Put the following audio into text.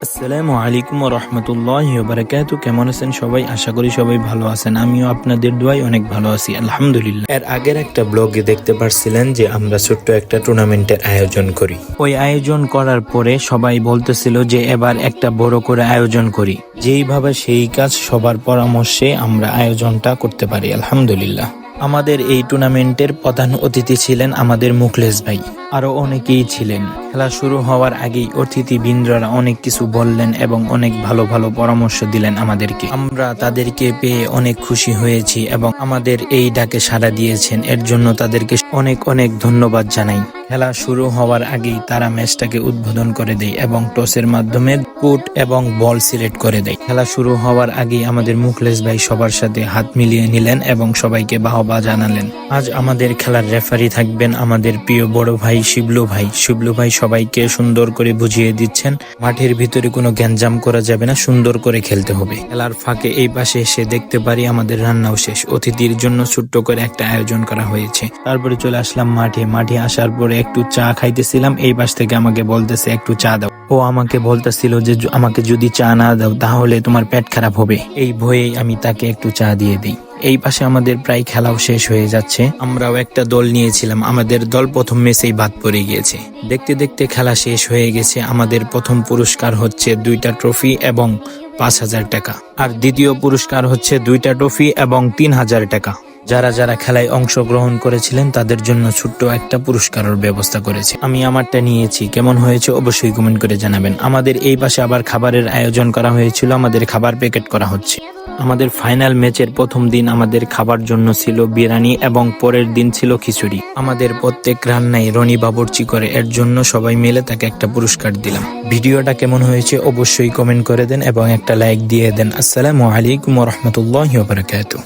আসসালামু আলাইকুম ওয়া রাহমাতুল্লাহি ওয়া বারাকাতুহু। কেমন আছেন সবাই? আশা করি সবাই ভালো আছেন। আমিও আপনাদের দোয়ায় অনেক ভালো আছি, আলহামদুলিল্লাহ। এর আগের একটা ব্লগে দেখতে পারছিলেন যে আমরা ছোট্ট একটা টুর্নামেন্টের আয়োজন করি। ওই আয়োজন করার পরে সবাই বলতেছিল যে এবার একটা বড় করে আয়োজন করি। যেইভাবে সেই কাজ, সবার পরামর্শে আমরা আয়োজনটা করতে পারি, আলহামদুলিল্লাহ। আমাদের এই টুর্নামেন্টের প্রধান অতিথি ছিলেন আমাদের মুখলেস ভাই, আরো অনেকেই ছিলেন। খেলা শুরু হওয়ার আগেই অতিথিবৃন্দরা অনেক কিছু বললেন এবং অনেক ভালো ভালো পরামর্শ দিলেন আমাদেরকে। আমরা তাদেরকে পেয়ে অনেক খুশি হয়েছি এবং আমাদের এই ডাকে সাড়া দিয়েছেন, এর জন্য তাদেরকে অনেক অনেক ধন্যবাদ জানাই। খেলা শুরু হওয়ার আগেই তারা ম্যাচটাকে উদ্বোধন করে দেয় এবং টসের মাধ্যমে কোর্ট এবং বল সিলেক্ট করে দেয়। খেলা শুরু হওয়ার আগেই আমাদের মুখলেস ভাই সবার সাথে হাত মিলিয়ে নিলেন এবং সবাইকে বাহবা জানালেন। আজ আমাদের খেলার রেফারি থাকবেন আমাদের প্রিয় বড় ভাই শিবলু ভাই। শিবলু ভাই সবাইকে সুন্দর করে বুঝিয়ে দিচ্ছেন মাঠের ভিতরে কোনো গ্যাঞ্জাম করা যাবে না, সুন্দর করে খেলতে হবে। খেলার ফাঁকে এই পাশে এসে দেখতে পারি আমাদের রান্নাও শেষ। অতিথির জন্য ছোট্ট করে একটা আয়োজন করা হয়েছে। তারপরে চলে আসলাম মাঠে আসার পরে একটু চা খাইতেছিলাম। এই পাশ থেকে আমাকে বলতেছে একটু চা দাও। ও আমাকে বলতেছিল যে আমাকে যদি চা না দাও তাহলে তোমার পেট খারাপ হবে। এই ভয়েই আমি তাকে একটু চা দিয়ে দিই। এই পাশে আমাদের প্রায় খেলাও শেষ হয়ে যাচ্ছে। আমরাও একটা দল নিয়েছিলাম, আমাদের দল প্রথম ম্যাচেই বাদ পড়ে গিয়েছে। দেখতে দেখতে খেলা শেষ হয়ে গেছে। আমাদের প্রথম পুরস্কার হচ্ছে 2টা ট্রফি এবং 5,000 টাকা, আর দ্বিতীয় পুরস্কার হচ্ছে 2টা ট্রফি এবং 3,000 টাকা। যারা যারা খেলায় অংশগ্রহণ করেছিলেন তাদের জন্য ছোট্ট একটা পুরস্কারের ব্যবস্থা করেছে। আমি আমারটা নিয়েছি। কেমন হয়েছে অবশ্যই কমেন্ট করে জানাবেন। আমাদের এই পাশে আবার খাবারের আয়োজন করা হয়েছিল, আমাদের খাবার প্যাকেট করা হচ্ছে। আমাদের ফাইনাল ম্যাচের প্রথম দিন আমাদের খাবার জন্য ছিল বিরিয়ানি এবং পরের দিন ছিল খিচুড়ি। আমাদের প্রত্যেক রান্নায় রনি বাবুর্চি করে, এর জন্য সবাই মিলে তাকে একটা পুরস্কার দিলাম। ভিডিওটা কেমন হয়েছে অবশ্যই কমেন্ট করে দেন এবং একটা লাইক দিয়ে দেন। আসসালামু আলাইকুম ওয়া রাহমাতুল্লাহি ওয়া বারাকাতুহু।